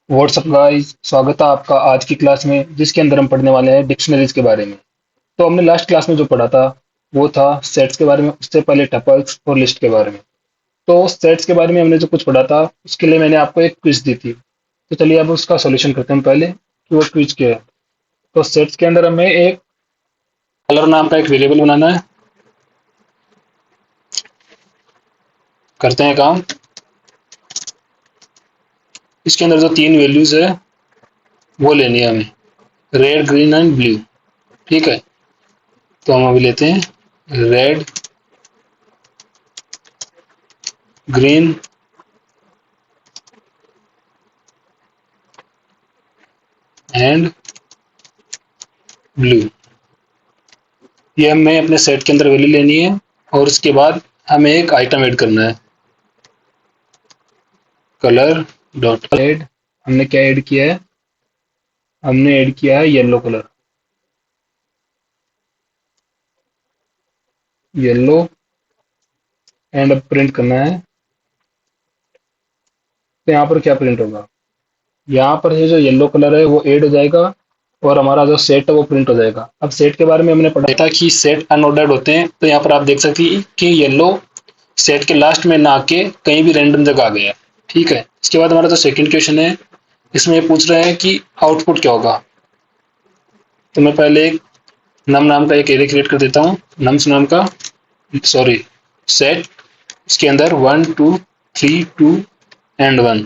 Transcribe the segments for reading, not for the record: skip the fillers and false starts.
WhatsApp guys, स्वागत है आपका आज की क्लास में जिसके अंदर हम पढ़ने वाले हैं डिक्शनरीज के बारे में। तो हमने लास्ट क्लास में जो पढ़ा था वो था सेट्स के बारे में, उससे पहले टपल्स और लिस्ट के बारे में। तो सेट्स के बारे में हमने जो कुछ पढ़ा था उसके लिए मैंने आपको एक क्विज दी थी। तो चलिए अब उसका सॉल्यूशन करते हैं पहले कि वो क्विज क्या है। तो सेट्स के अंदर हमें एक कलर नाम का एक वेरिएबल बनाना है। करते हैं काम। इसके अंदर जो तीन वैल्यूज है वो लेनी है हमें, रेड ग्रीन एंड ब्लू। ठीक है, तो हम अभी लेते हैं रेड, ग्रीन एंड ब्लू। ये हमें अपने सेट के अंदर वैल्यू लेनी है और उसके बाद हमें एक आइटम ऐड करना है, कलर डॉट ऐड। हमने क्या ऐड किया है? हमने ऐड किया है येलो कलर, येलो। एंड अब प्रिंट करना है। तो यहाँ पर क्या प्रिंट होगा? यहाँ पर ये जो येलो कलर है वो ऐड हो जाएगा और हमारा जो सेट है वो प्रिंट हो जाएगा। अब सेट के बारे में हमने पढ़ा था कि सेट अनऑर्डर्ड होते हैं, तो यहाँ पर आप देख सकते हैं कि येलो सेट के लास्ट में ना आके कहीं भी रैंडम जगह आ गया। ठीक है, इसके बाद हमारा जो सेकंड क्वेश्चन है इसमें ये पूछ रहे हैं कि आउटपुट क्या होगा। तो मैं पहले एक नम नाम का एक एरे क्रिएट कर देता हूँ, नम्स नाम का, सॉरी सेट। इसके अंदर 1 2 3 2 एंड 1।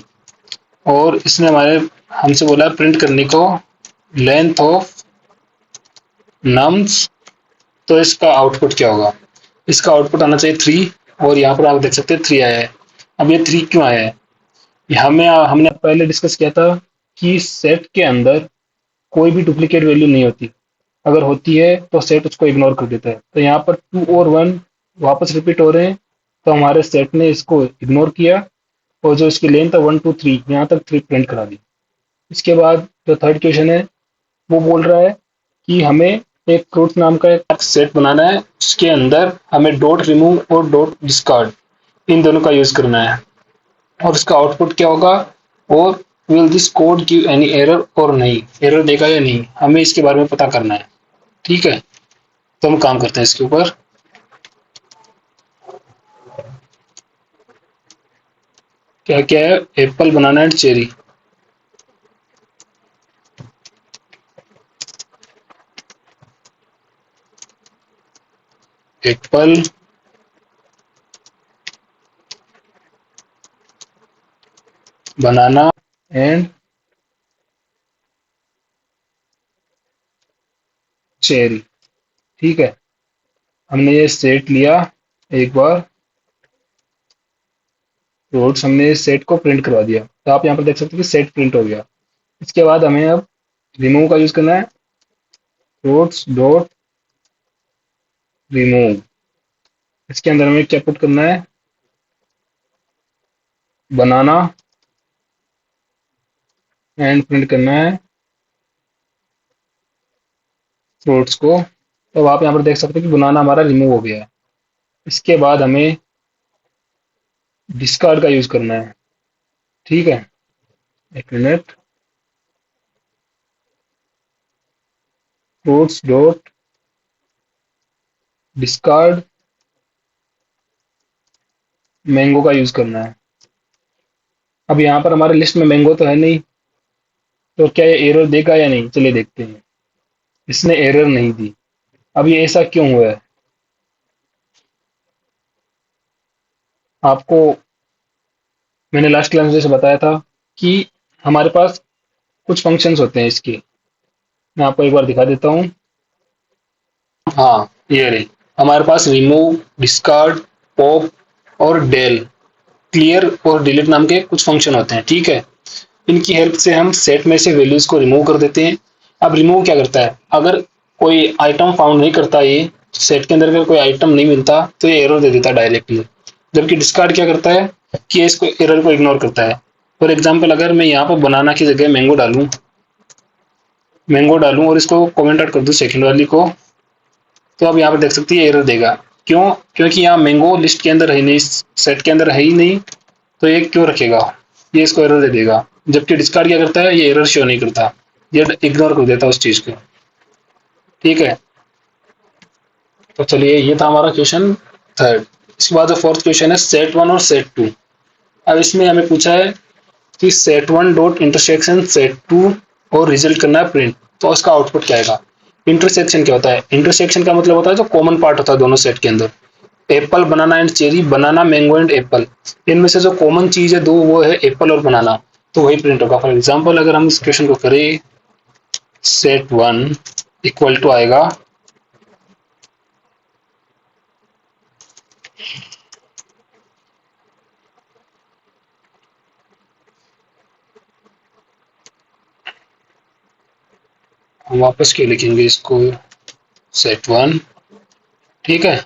और इसने हमारे हमसे बोला प्रिंट करने को लेंथ ऑफ नम्स। तो इसका आउटपुट क्या होगा? इसका आउटपुट आना चाहिए 3। और यहाँ पर आप देख सकते हैं 3 आया है। अब ये 3 क्यों आया है? हमें हमने पहले डिस्कस किया था कि सेट के अंदर कोई भी डुप्लीकेट वैल्यू नहीं होती। अगर होती है तो सेट उसको इग्नोर कर देता है। तो यहाँ पर 2 और 1 वापस रिपीट हो रहे हैं, तो हमारे सेट ने इसको इग्नोर किया और जो इसकी लेंथ है 1 2 3, यहाँ तक 3 प्रिंट करा दी। इसके बाद जो थर्ड क्वेश्चन है वो बोल रहा है कि हमें एक फ्रूट नाम का एक सेट बनाना है, उसके अंदर हमें डॉट रिमूव और डॉट डिस्कार्ड इन दोनों का यूज करना है। और उसका आउटपुट क्या होगा? और will this code give any error और नहीं, एरर देगा या नहीं, हमें इसके बारे में पता करना है। ठीक है, तो हम काम करते हैं इसके ऊपर। क्या क्या है? Apple, banana and cherry. Apple, banana and cherry. ठीक है, हमने ये सेट लिया एक बार, फ्रूट्स, हमने इस सेट को प्रिंट करवा दिया। तो आप यहाँ पर देख सकते हैं कि सेट प्रिंट हो गया। इसके बाद हमें अब रिमूव का यूज करना है, फ्रूट्स डॉट रिमूव। इसके अंदर हमें क्या पुट करना है? बनाना एंड प्रिंट करना है फ्रूट्स को। तो आप यहाँ पर देख सकते हैं कि बनाना हमारा रिमूव हो गया है। इसके बाद हमें डिस्कार्ड का यूज करना है। ठीक है, एक minute. Fruits dot discard mango का यूज करना है। अब यहाँ पर हमारे लिस्ट में मैंगो तो है नहीं, तो क्या ये एरर देगा या नहीं? चलिए देखते हैं। इसने एरर नहीं दी। अब ये ऐसा क्यों हुआ है? आपको मैंने लास्ट क्लास में जैसे बताया था कि हमारे पास कुछ फंक्शंस होते हैं इसके। मैं आपको एक बार दिखा देता हूँ। हाँ, ये रही। हमारे पास रिमूव, डिस्कार्ड, पॉप और डेल, क्लियर और डिलीट नाम के कुछ फंक्शन होते हैं। ठीक है, इनकी हेल्प से हम सेट में से वैल्यूज को रिमूव कर देते हैं। अब रिमूव क्या करता है? अगर कोई आइटम फाउंड नहीं करता, ये सेट के अंदर अगर कोई आइटम नहीं मिलता तो ये एरर दे देता है डायरेक्टली। जबकि डिस्कार्ड क्या करता है कि इसको एरर को इग्नोर करता है। फॉर एग्जाम्पल, अगर मैं यहाँ पर बनाना की जगह मैंगो डालूं और इसको कॉमेंट आउट कर दूं सेकंड वाली को, तो आप यहाँ पर देख सकते हैं एरर देगा। क्यों? क्योंकि यहाँ मैंगो लिस्ट के अंदर है नहीं, सेट के अंदर है ही नहीं, तो ये क्यों रखेगा? ये इसको एरर दे देगा, जबकि डिस्कार्ड क्या करता है, ये एरर शो नहीं करता, ये इग्नोर कर देता है उस चीज को। ठीक है, तो चलिए ये था हमारा क्वेश्चन थर्ड। इसके बाद जो फोर्थ क्वेश्चन है सेट वन और सेट टू। अब इसमें हमें पूछा है कि set one dot intersection set two और रिजल्ट करना है प्रिंट, तो उसका आउटपुट क्या आएगा। इंटरसेक्शन क्या होता है, इंटरसेक्शन का मतलब होता है जो कॉमन पार्ट होता है दोनों सेट के अंदर। Apple banana and cherry, banana mango and Apple, इनमें से जो कॉमन चीज है दो वो है एप्पल और बनाना, तो वही प्रिंट होगा। फॉर एग्जाम्पल अगर हम इस क्वेश्चन को करें, सेट वन इक्वल टू आएगा हम वापस के लिखेंगे इसको, सेट वन। ठीक है,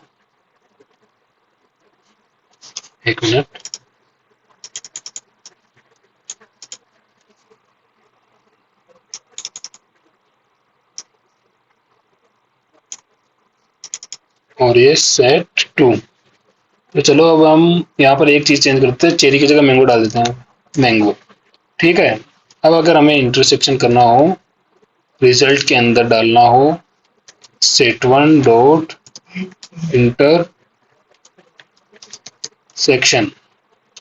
एक मिनट, और ये सेट टू। तो चलो अब हम यहाँ पर एक चीज चेंज करते हैं, चेरी की जगह मैंगो डाल देते हैं, मैंगो। ठीक है, अब अगर हमें इंटरसेक्शन करना हो, रिजल्ट के अंदर डालना हो सेट वन डॉट इंटरसेक्शन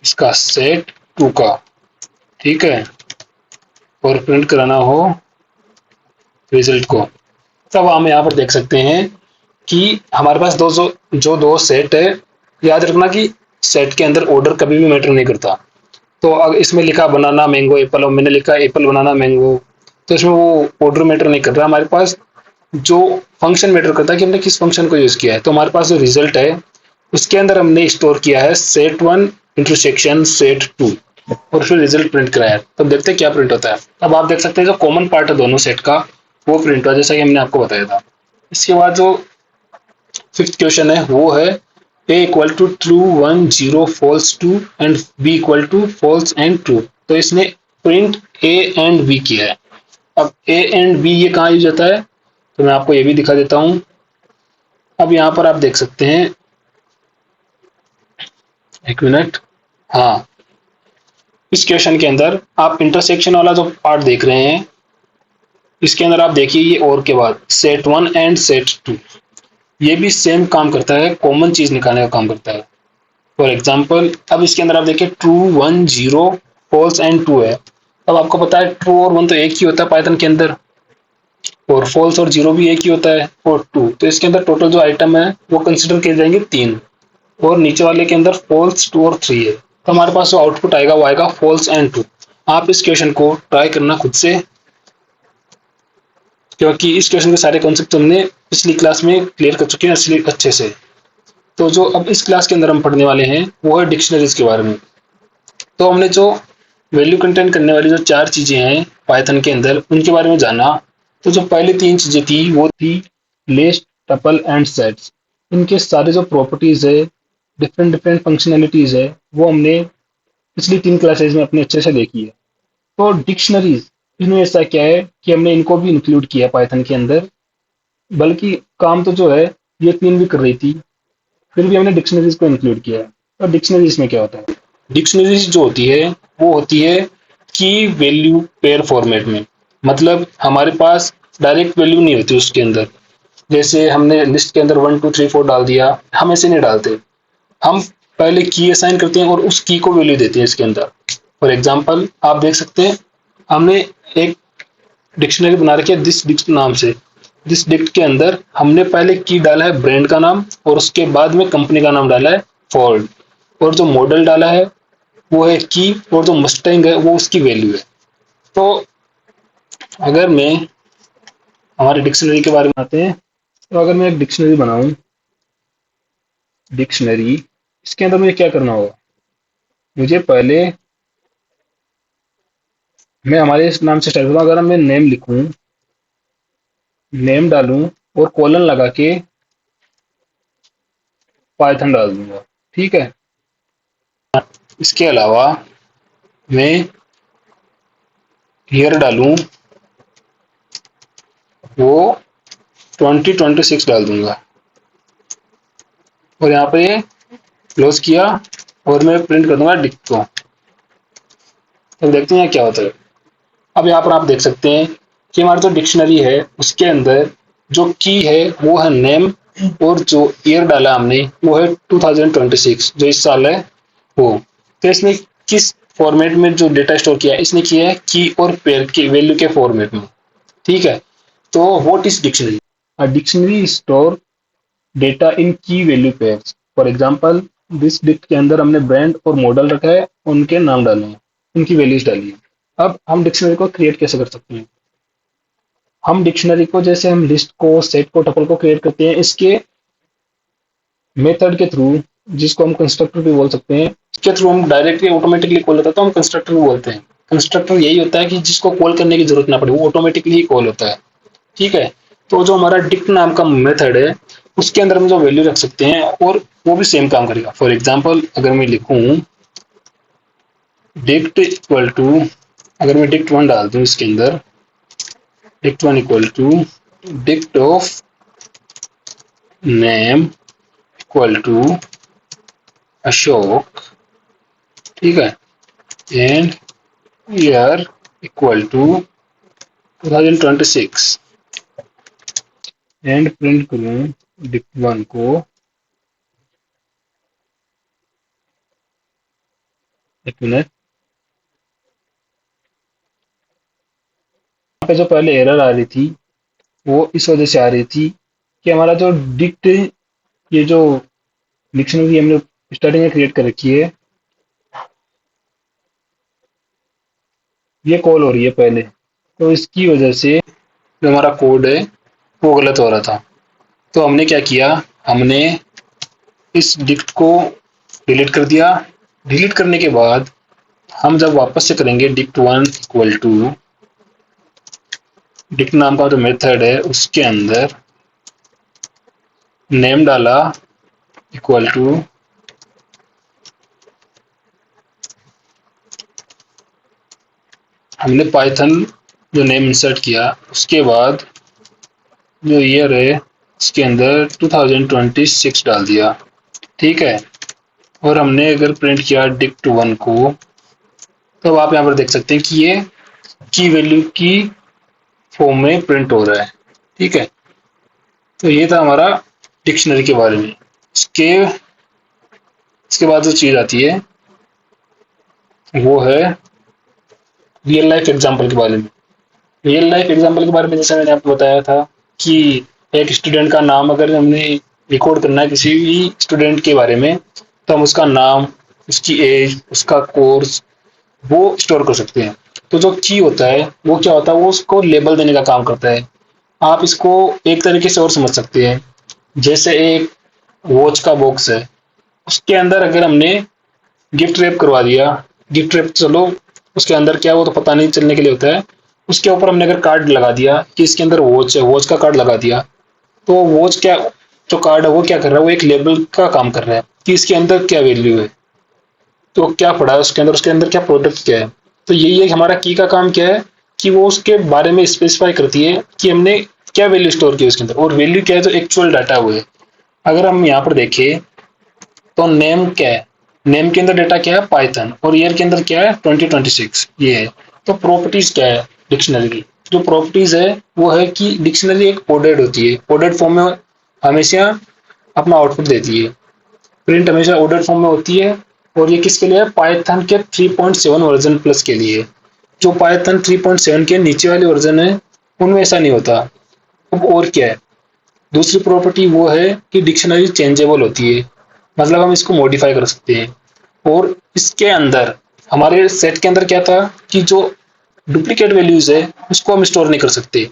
इसका सेट टू का, ठीक है, और प्रिंट कराना हो रिजल्ट को, तब हम यहाँ पर देख सकते हैं कि हमारे पास जो दो सेट है। याद रखना कि सेट के अंदर ऑर्डर कभी भी मैटर नहीं करता। तो अगर इसमें लिखा बनाना मैंगो एप्पल और मैंने लिखा एप्पल बनाना मैंगो, तो इसमें वो ऑर्डर मैटर नहीं कर रहा, हमारे पास जो फंक्शन मैटर करता है कि हमने किस फंक्शन को यूज किया है। तो हमारे पास जो रिजल्ट है उसके अंदर हमने स्टोर किया है set one intersection set two, और फिर रिजल्ट प्रिंट कराया। तो देखते हैं क्या प्रिंट होता है। अब आप देख सकते हैं जो कॉमन पार्ट है दोनों सेट का वो प्रिंट हुआ, जैसा कि हमने आपको बताया था। इसके बाद जो फिफ्थ क्वेश्चन है वो है a equal to true one zero false two and b equal to false and true. तो इसने प्रिंट a एंड b किया है। अब a एंड b ये कहाँ यूज होता है, तो मैं आपको ये भी दिखा देता हूँ। अब यहाँ पर आप देख सकते हैं, एक मिनट, हाँ, इस क्वेश्चन के अंदर आप इंटरसेक्शन वाला जो पार्ट देख रहे हैं, इसके अंदर आप देखिए ये और के बाद set one and set two, ये भी सेम काम करता है, कॉमन चीज निकालने का काम करता है। फॉर एग्जाम्पल अब इसके अंदर आप देखिए true one zero false and two है। अब आपको पता है ट्रू और वन तो एक ही होता है पाइथन के अंदर, और फॉल्स और जीरो भी एक ही होता है, और टू। तो इसके अंदर टोटल जो आइटम है वो कंसिडर किए जाएंगे तीन, और नीचे वाले के अंदर फॉल्स टू और थ्री है। तो हमारे पास जो आउटपुट आएगा वो आएगा फॉल्स एंड टू। आप इस क्वेश्चन को ट्राई करना खुद से, क्योंकि इस क्वेश्चन के सारे कॉन्सेप्ट हमने पिछली क्लास में क्लियर कर चुके हैं असली अच्छे से। तो जो अब इस क्लास के अंदर हम पढ़ने वाले हैं वो है डिक्शनरीज के बारे में। तो हमने जो वैल्यू कंटेन करने वाली जो चार चीजें हैं पाइथन के अंदर उनके बारे में जाना। तो जो पहली तीन चीजें थी वो थी लिस्ट, टपल एंड सेट्स। इनके सारे जो प्रॉपर्टीज है, डिफरेंट डिफरेंट फंक्शनैलिटीज है, वो हमने पिछली तीन क्लासेज में अपने अच्छे से देखी है। तो डिक्शनरीज, इसमें ऐसा क्या है कि हमने इनको भी इंक्लूड किया पाइथन के अंदर, बल्कि काम तो जो है ये तीन भी कर रही थी, फिर भी हमने डिक्शनरीज को इंक्लूड किया है। तो डिक्शनरीज में क्या होता है, डिक्शनरीज जो होती है वो होती है की वैल्यू पेयर फॉर्मेट में। मतलब हमारे पास डायरेक्ट वैल्यू नहीं होती उसके अंदर, जैसे हमने लिस्ट के अंदर वन टू थ्री फोर डाल दिया, हम ऐसे नहीं डालते। हम पहले की असाइन करते हैं और उस की को वैल्यू देते हैं इसके अंदर। फॉर एग्जाम्पल आप देख सकते हैं हमने एक डिक्शनरी बना रखी है दिस डिक्ट नाम से। दिस डिक्ट के अंदर हमने पहले की डाला है ब्रांड का नाम, और उसके बाद में कंपनी का नाम डाला है फोर्ड, और जो मॉडल डाला है वो है की, और जो मस्टैंग है वो उसकी वैल्यू है। तो अगर मैं हमारे डिक्शनरी के बारे में आते हैं, तो अगर मैं एक डिक्शनरी बनाऊं, डिक्शनरी, इसके अंदर मुझे क्या करना होगा, मुझे पहले मैं हमारे इस नाम से स्टार्ट करूँ। अगर मैं नेम लिखूं, नेम डालूं और कॉलन लगा के पाइथन डाल दूंगा, ठीक है। इसके अलावा मैं ईयर डालूं, वो 2026 डाल दूंगा, और यहाँ पे क्लोज किया, और मैं प्रिंट कर दूंगा डिक्ट को। तो देखते हैं क्या होता है। अब यहाँ पर आप देख सकते हैं कि हमारी जो डिक्शनरी है उसके अंदर जो की है वो है नेम, और जो ईयर डाला हमने वो है 2026, जो इस साल है वो। तो इसने किस फॉर्मेट में जो डेटा स्टोर किया है, इसने किया है की और पेयर के वैल्यू के फॉर्मेट में। ठीक है, तो what is dictionary? A dictionary store data in key value pairs. For example, this dict के अंदर हमने ब्रांड और मॉडल रखा है, उनके नाम डाले हैं, उनकी वैल्यूज डाली है। अब हम डिक्शनरी को क्रिएट कैसे कर सकते हैं? हम डिक्शनरी को, जैसे हम लिस्ट को, सेट को, टपल को क्रिएट करते हैं, इसके मेथड के थ्रू, जिसको हम कंस्ट्रक्टर भी बोल सकते हैं, इसके थ्रू हम डायरेक्टली ऑटोमेटिकली कॉल होता है तो हम कंस्ट्रक्टर भी बोलते हैं। कंस्ट्रक्टर यही होता है कि जिसको कॉल करने की जरूरत ना पड़े, वो ऑटोमेटिकली ही कॉल होता है। ठीक है, तो जो हमारा डिक्ट नाम का मेथड है उसके अंदर हम जो वैल्यू रख सकते हैं और वो भी सेम काम करेगा। फॉर एग्जाम्पल, अगर मैं लिखूं डिक्ट इक्वल टू, अगर मैं डिक्ट वन डाल दूं इसके अंदर, dict one equal to dict of name equal to Ashok, ठीक है, and year equal to 2026, and print करूं डिक्ट वन को, एक मिनट, यहाँ पे जो पहले एरर आ रही थी वो इस वजह से आ रही थी कि हमारा जो डिक्ट, ये जो डिक्शनरी हमने स्टार्टिंग में क्रिएट कर रखी है, ये कॉल हो रही है पहले, तो इसकी वजह से जो हमारा कोड है वो गलत हो रहा था। तो हमने क्या किया, हमने इस डिक्ट को डिलीट कर दिया। डिलीट करने के बाद हम जब वापस से करेंगे dict one equal to dict नाम का जो मेथड है उसके अंदर नेम डाला इक्वल टू, हमने पाइथन जो नेम इंसर्ट किया, उसके बाद जो ईयर है उसके अंदर 2026 डाल दिया। ठीक है, और हमने अगर प्रिंट किया डिक्ट वन को, तो आप यहाँ पर देख सकते हैं कि ये की वैल्यू की फॉर्म में प्रिंट हो रहा है। ठीक है, तो ये था हमारा डिक्शनरी के बारे में। इसके बाद जो चीज आती है वो है रियल लाइफ एग्जाम्पल के बारे में। रियल लाइफ एग्जाम्पल के बारे में जैसे मैंने आपको बताया था कि एक स्टूडेंट का नाम अगर हमने रिकॉर्ड करना है किसी भी स्टूडेंट के बारे में, तो हम उसका नाम, उसकी एज, उसका कोर्स वो स्टोर कर सकते हैं। तो जो की होता है वो क्या होता है, वो उसको लेबल देने का काम करता है। आप इसको एक तरीके से और समझ सकते हैं, जैसे एक वॉच का बॉक्स है, उसके अंदर अगर हमने गिफ्ट रैप करवा दिया, गिफ्ट रैप चलो उसके अंदर क्या है वो तो पता नहीं चलने के लिए होता है, उसके ऊपर हमने अगर कार्ड लगा दिया कि इसके अंदर वॉच है, वॉच का कार्ड लगा दिया, तो वॉच क्या, जो कार्ड है वो क्या कर रहा है, वो एक लेबल का काम कर रहा है कि इसके अंदर क्या वैल्यू है, तो क्या पड़ा है उसके अंदर क्या प्रोडक्ट क्या है। तो यही है हमारा की का काम क्या है कि वो उसके बारे में स्पेसिफाई करती है कि हमने क्या वैल्यू स्टोर की उसके अंदर, और वैल्यू क्या है जो एक्चुअल डाटा हुआ है। अगर हम यहाँ पर देखें तो नेम क्या है, नेम के अंदर डेटा क्या है पाइथन, और ईयर के अंदर क्या है 2026 ये है। तो प्रॉपर्टीज क्या है डिक्शनरी की, जो प्रॉपर्टीज है वो है कि डिक्शनरी एक कोडेड होती है, कोडेड फॉर्म में हमेशा अपना आउटपुट देती है, प्रिंट हमेशा ऑर्डर फॉर्म में होती है। और ये किसके लिए है, पाइथन के 3.7 वर्जन प्लस के लिए। जो पाइथन 3.7 के नीचे वाले वर्जन है उनमें ऐसा नहीं होता। अब और क्या है, दूसरी प्रॉपर्टी वो है कि डिक्शनरी चेंजेबल होती है, मतलब हम इसको मॉडिफाई कर सकते हैं। और इसके अंदर हमारे सेट के अंदर क्या था कि जो डुप्लीकेट वैल्यूज है उसको हम स्टोर नहीं कर सकते,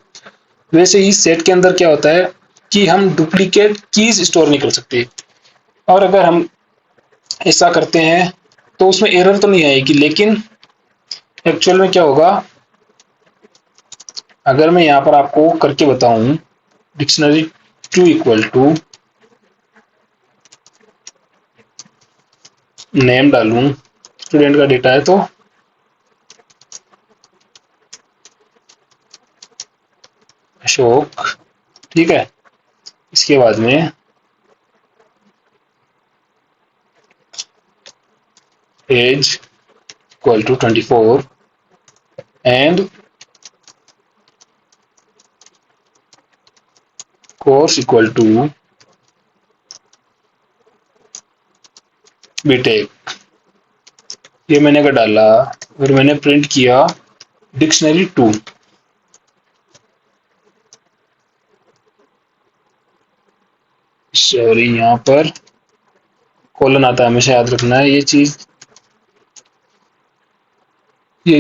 वैसे ही सेट के अंदर क्या होता है कि हम डुप्लीकेट कीज स्टोर नहीं कर सकते। और अगर हम ऐसा करते हैं तो उसमें एरर तो नहीं आएगी, लेकिन एक्चुअल में क्या होगा, अगर मैं यहाँ पर आपको करके बताऊं dictionary two equal to name डालूं, स्टूडेंट का डेटा है तो अशोक, ठीक है, इसके बाद में age equal to 24, and course equal to BTech. ये मैंने अगर डाला और मैंने प्रिंट किया डिक्शनरी 2, सॉरी यहाँ पर कॉलन आता है, हमेशा याद रखना है ये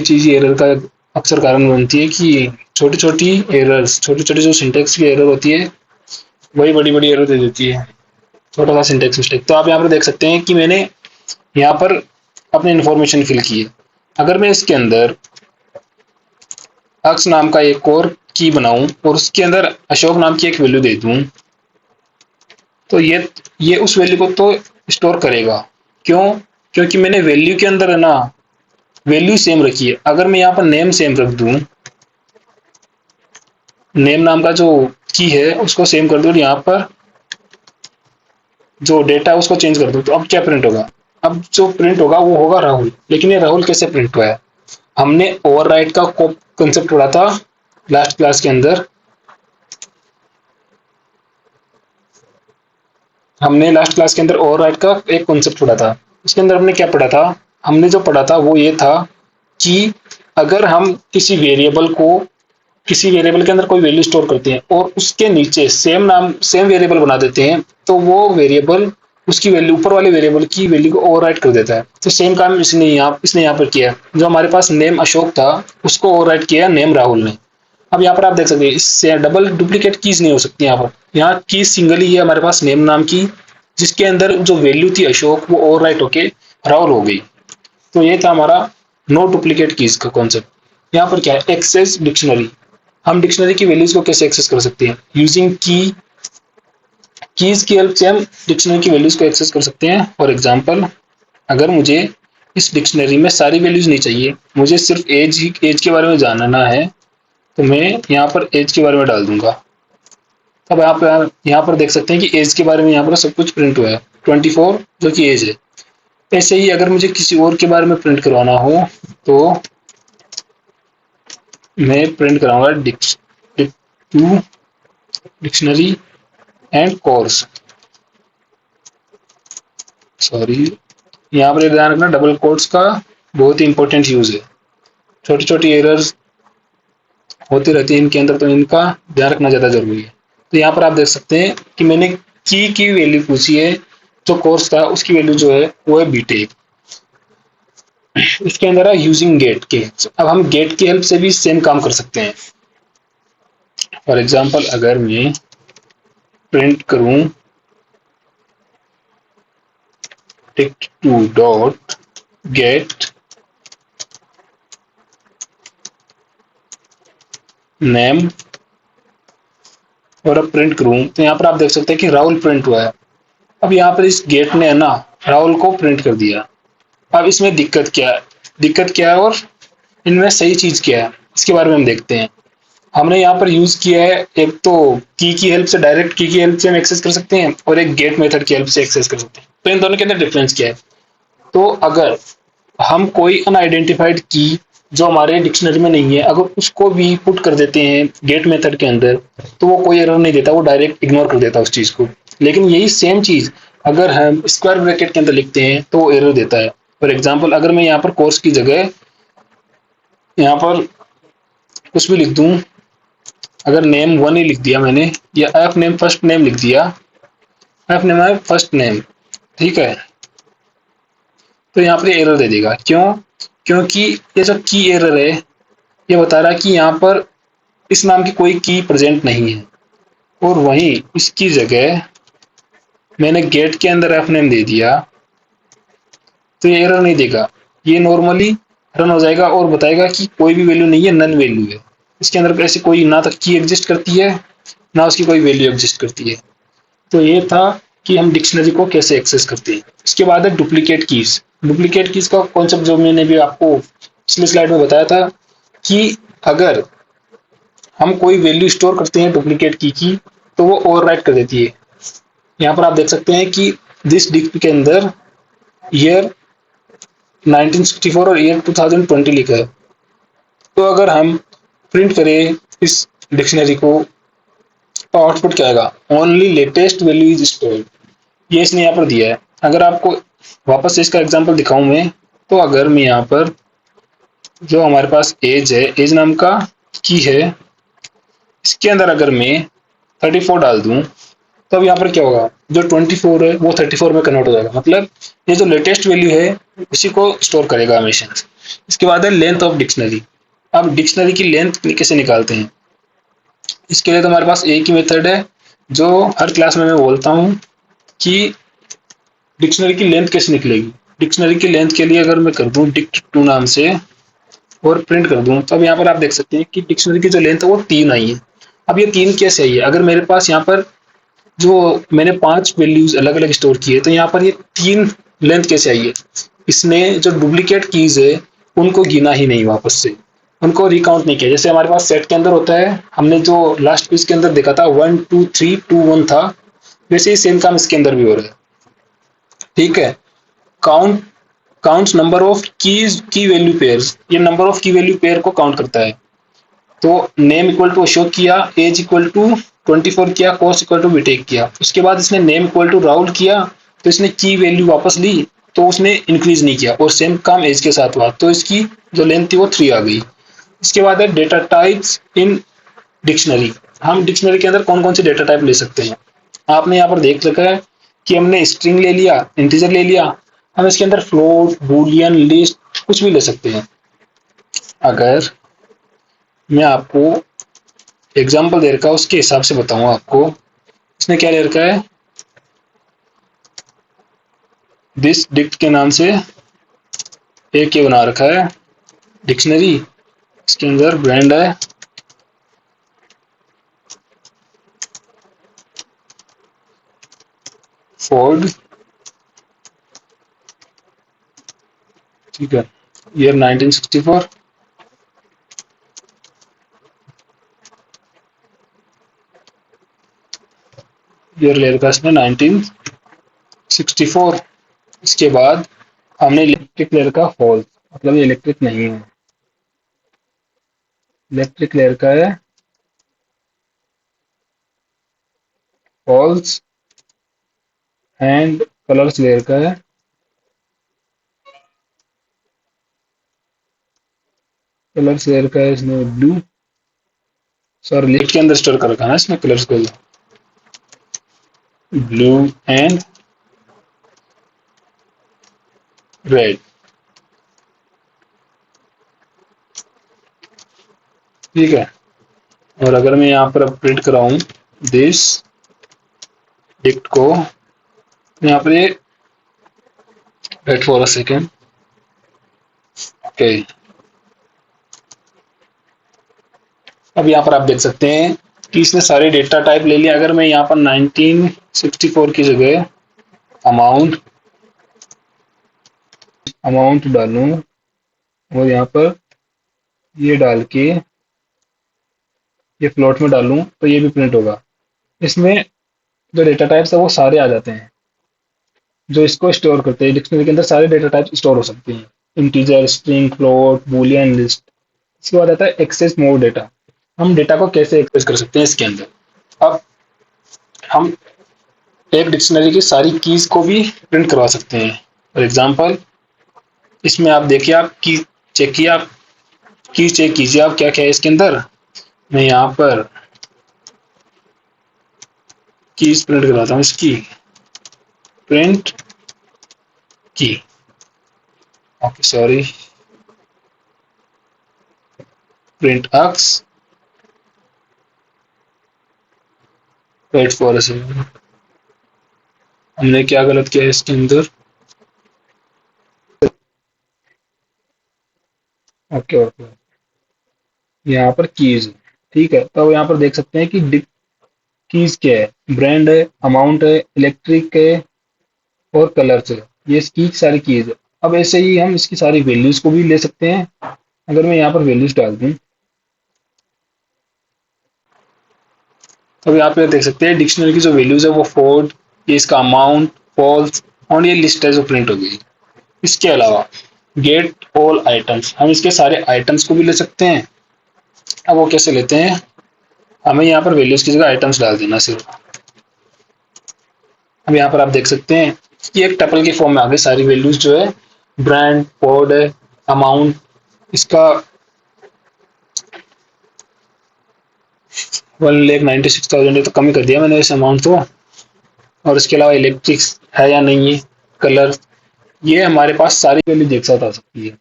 चीज एरर का अक्सर कारण बनती है कि छोटी छोटी एरर्स, छोटी छोटी जो सिंटेक्स की एरर होती है वही बड़ी बड़ी एरर दे देती है, छोटा सा सिंटेक्स मिस्टेक। तो आप यहाँ पर देख सकते हैं कि मैंने यहाँ पर अपनी इंफॉर्मेशन फिल की है। अगर मैं इसके अंदर अक्स नाम का एक और की बनाऊं और उसके अंदर अशोक नाम की एक वैल्यू दे दूं, तो ये उस वैल्यू को तो स्टोर करेगा। क्यों? क्योंकि मैंने वैल्यू के अंदर है ना वैल्यू सेम रखी है। अगर मैं यहाँ पर नेम सेम रख दूं, नेम नाम का जो की है उसको सेम कर दूं, यहाँ पर जो डेटा है उसको चेंज कर दूं, तो अब क्या प्रिंट होगा? अब जो प्रिंट होगा वो होगा राहुल। लेकिन ये राहुल कैसे प्रिंट हुआ है? हमने ओवरराइड का कंसेप्ट पढ़ा था लास्ट क्लास के अंदर। हमने लास्ट क्लास के अंदर ओवरराइड का एक कॉन्सेप्ट पढ़ा था। उसके अंदर हमने क्या पढ़ा था? हमने जो पढ़ा था वो ये था कि अगर हम किसी वेरिएबल के अंदर कोई वैल्यू स्टोर करते हैं और उसके नीचे सेम वेरिएबल बना देते हैं, तो वो वेरिएबल उसकी वैल्यू ऊपर वाले वेरिएबल की वैल्यू को ओवरराइट कर देता है। तो सेम काम इसने यहाँ पर किया। जो हमारे पास नेम अशोक था उसको ओवरराइट किया नेम राहुल ने। अब यहाँ पर आप देख सकते हैं इससे डबल डुप्लीकेट कीज नहीं हो सकती। यहाँ की सिंगल ही है हमारे पास नेम नाम की, जिसके अंदर जो वैल्यू थी अशोक वो ओवरराइट होके राहुल हो गई। तो ये था हमारा नो डुप्लीकेट कीज का कॉन्सेप्ट। यहाँ पर क्या है? Access dictionary. हम डिक्शनरी की वैल्यूज को कैसे एक्सेस कर सकते हैं? यूजिंग कीज की हेल्प से हम डिक्शनरी की वैल्यूज को एक्सेस कर सकते हैं। फॉर एग्जाम्पल, अगर मुझे इस डिक्शनरी में सारी वैल्यूज नहीं चाहिए, मुझे सिर्फ एज के बारे में जानना है, तो मैं यहाँ पर एज के बारे में डाल दूंगा। अब आप यहाँ पर देख सकते हैं कि एज के बारे में यहाँ पर सब कुछ प्रिंट हुआ है, 24 जो कि एज है। ऐसे ही अगर मुझे किसी और के बारे में प्रिंट करवाना हो तो मैं प्रिंट कराऊंगा डिक्शनरी एंड कोर्स। सॉरी, यहाँ पर ध्यान रखना डबल कोट्स का बहुत ही इंपॉर्टेंट यूज है। छोटी छोटी एरर्स होती रहती है इनके अंदर, तो इनका ध्यान रखना ज्यादा जरूरी है। तो यहाँ पर आप देख सकते हैं कि मैंने की वैल्यू पूछी है, जो कोर्स था उसकी वैल्यू जो है वो है बीटेक। इसके अंदर है यूजिंग गेट के। अब हम गेट की हेल्प से भी सेम काम कर सकते हैं। फॉर एग्जाम्पल, अगर मैं प्रिंट करूं टिक2 डॉट गेट नेम और अब प्रिंट करूं, तो यहाँ पर आप देख सकते हैं कि राहुल प्रिंट हुआ है। अब यहाँ पर इस गेट ने है ना राहुल को प्रिंट कर दिया। अब इसमें दिक्कत क्या है और इनमें सही चीज क्या है, इसके बारे में हम देखते हैं। हमने यहाँ पर यूज किया है, एक तो की हेल्प से, डायरेक्ट की हेल्प से हम एक्सेस कर सकते हैं, और एक गेट मेथड की हेल्प से एक्सेस कर सकते हैं। तो इन दोनों के अंदर डिफरेंस क्या है? तो अगर हम कोई अनआइडेंटिफाइड की जो हमारे डिक्शनरी में नहीं है, अगर उसको भी पुट कर देते हैं गेट मेथड के अंदर, तो वो कोई एरर नहीं देता, वो डायरेक्ट इग्नोर कर देता उस चीज को। लेकिन यही सेम चीज अगर हम स्क्वायर ब्रैकेट के अंदर लिखते हैं तो वो एरर देता है। फॉर एग्जाम्पल, अगर मैं यहाँ पर कोर्स की जगह यहाँ पर कुछ भी लिख दूं, अगर नेम 1 ही लिख दिया मैंने, या एफ नेम फर्स्ट नेम लिख दिया, एफ नेम है फर्स्ट नेम, ठीक है, तो यहाँ पर एरर दे देगा। क्यों? क्योंकि ये जो की एरर है ये बता रहा है कि यहाँ पर इस नाम की कोई की प्रेजेंट नहीं है, और वहीं इसकी जगह मैंने गेट के अंदर एफ नेम दे दिया, तो ये एरर नहीं देगा। ये नॉर्मली रन हो जाएगा और बताएगा कि कोई भी वैल्यू नहीं है, नन वैल्यू है। इसके अंदर ऐसी कोई ना तो की एग्जिस्ट करती है ना उसकी कोई वैल्यू एग्जिस्ट करती है। तो ये था कि हम डिक्शनरी को कैसे एक्सेस करते हैं। इसके बाद है डुप्लीकेट कीज। डुप्लीकेट कीज का कॉन्सेप्ट जो मैंने भी आपको पिछले स्लाइड में बताया था कि अगर हम कोई वैल्यू स्टोर करते हैं डुप्लीकेट की तो वो ओवरराइट कर देती है। यहाँ पर आप देख सकते हैं कि दिस डिक के अंदर ईयर 1964 और ईयर 2020 लिखा है, तो अगर हम प्रिंट करें इस डिक्शनरी को तो आउटपुट क्या आएगा, only latest value is stored. ये इसने यहाँ पर दिया है। अगर आपको वापस से इसका एग्जांपल दिखाऊं मैं, तो अगर मैं यहाँ पर जो हमारे पास एज है, एज नाम का की है, इसके अंदर अगर मैं 34 डाल दूं, तब यहाँ पर क्या होगा, जो 24 है वो 34 में कन्वर्ट हो जाएगा। मतलब ये जो लेटेस्ट वैल्यू है उसी को स्टोर करेगा हमेशा। इसके बाद है लेंथ ऑफ डिक्शनरी। अब डिक्शनरी की लेंथ कैसे निकालते हैं, इसके लिए तो हमारे पास एक ही मेथड है जो हर क्लास में मैं बोलता हूँ कि डिक्शनरी की लेंथ कैसे निकलेगी। डिक्शनरी की लेंथ के लिए अगर मैं कर दूं dict2 नाम से और प्रिंट कर दूं, तो अब यहाँ पर आप देख सकते हैं कि डिक्शनरी की जो लेंथ है वो 3 आई है। अब ये 3 कैसे आई है, अगर मेरे पास यहाँ पर जो मैंने 5 वैल्यूज अलग अलग स्टोर किए, तो यहाँ पर ये 3 लेंथ कैसे आई है, इसने जो डुप्लीकेट कीज है उनको गिना ही नहीं, वापस से उनको रिकाउंट नहीं किया। जैसे हमारे पास सेट के अंदर होता है, हमने जो लास्ट क्विज के अंदर देखा था 1 2 3 2 1 था, वैसे ही सेम काम इसके अंदर भी हो रहा है। ठीक है, काउंट काउंट्स नंबर ऑफ की वैल्यू पेयर्स, ये नंबर ऑफ की वैल्यू पेयर को काउंट करता है। तो नेम इक्वल टू अशोक किया, एज इक्वल टू 24 किया, कोर्स इक्वल टू बीटेक किया। उसके बाद इसने नेम इक्वल टू राहुल किया, तो इसने की वैल्यू वापस ली, तो उसने इंक्रीज नहीं किया, और सेम काम एज के साथ हुआ, तो इसकी जो लेंथ थी वो 3 आ गई। इसके बाद है डेटा टाइप्स इन डिक्शनरी। हम डिक्शनरी के अंदर कौन कौन से डेटा टाइप ले सकते हैं, आपने यहाँ पर देख रखा है कि हमने स्ट्रिंग ले लिया, इंटीजर ले लिया, हम इसके अंदर फ्लोट, बूलियन, लिस्ट कुछ भी ले सकते हैं। अगर मैं आपको एग्जाम्पल दे रखा है उसके हिसाब से बताऊंगा आपको, इसने क्या ले रखा है, दिस डिक्ट के नाम से एक ये बना रखा है डिक्शनरी, इसके अंदर ब्रांड है फोर्ड, ठीक है, ईयर 1964, ईयर ले रखा है इसने 1964। इसके बाद हमने इलेक्ट्रिक ले रखा फॉल्स, मतलब ये इलेक्ट्रिक नहीं है, इलेक्ट्रिक ले रखा है फॉल्स, एंड कलर्स ले रखा है कलर्स ले रखा है इसने ब्लू, सॉरी लिस्ट के अंदर स्टोर कर रखा है इसने कलर्स को, ब्लू एंड रेड। ठीक है, और अगर मैं यहाँ पर अब प्रिंट कराऊं दिस डिक्ट को, यहाँ पर ये wait for a second, okay, अब यहाँ पर आप देख सकते हैं कि इसने सारे डेटा टाइप ले लिया। अगर मैं यहाँ पर 1964 की जगह अमाउंट डालूं और यहाँ पर ये डाल के ये फ्लोट में डालूं, तो ये भी प्रिंट होगा। इसमें जो डेटा टाइप्स है वो सारे आ जाते हैं जो इसको स्टोर करते हैं। डिक्शनरी के अंदर सारे डेटा टाइप स्टोर हो सकते हैं, integer, string, float, Boolean, list. इसके बाद आता है एक्सेस मोर डेटा, हम डेटा को कैसे एक्सेस कर सकते हैं इसके अंदर। अब हम एक डिक्शनरी की सारी कीज को भी प्रिंट करवा सकते हैं। फॉर एग्जाम्पल इसमें आप देखिए, आप की चेक किया, आप की चेक कीजिए आप क्या क्या है इसके अंदर। मैं यहाँ पर कीज प्रिंट करवाता हूँ, इसकी प्रिंट की, okay sorry, print x, wait for a second, हमने क्या गलत किया है इसके अंदर, ओके ओके, यहाँ पर कीज, ठीक है। तो यहाँ पर देख सकते हैं कि कीज क्या है, ब्रांड है, अमाउंट है, इलेक्ट्रिक है और कलर्स है, ये इसकी सारी कीज है। अब ऐसे ही हम इसकी सारी वैल्यूज को भी ले सकते हैं। अगर मैं यहाँ पर वैल्यूज डाल दूं, तो यहाँ पे देख सकते हैं डिक्शनरी की जो वैल्यूज है वो फोर्ड, ये इसका अमाउंट, फॉल्स, और ये लिस्ट है जो प्रिंट हो गई। इसके अलावा गेट ऑल आइटम्स, हम इसके सारे आइटम्स को भी ले सकते हैं। अब वो कैसे लेते हैं, हमें यहाँ पर वैल्यूज की जगह आइटम्स डाल देना सिर्फ। अब यहाँ पर आप देख सकते हैं कि एक टपल के फॉर्म में आ गई सारी वैल्यूज जो है, ब्रांड, कोड, अमाउंट, इसका 1,96,000 है तो कम ही कर दिया मैंने इस अमाउंट को। और इसके अलावा इलेक्ट्रिक है या नहीं है, कलर, ये हमारे पास सारी वैल्यूज एक साथ आ सकती है।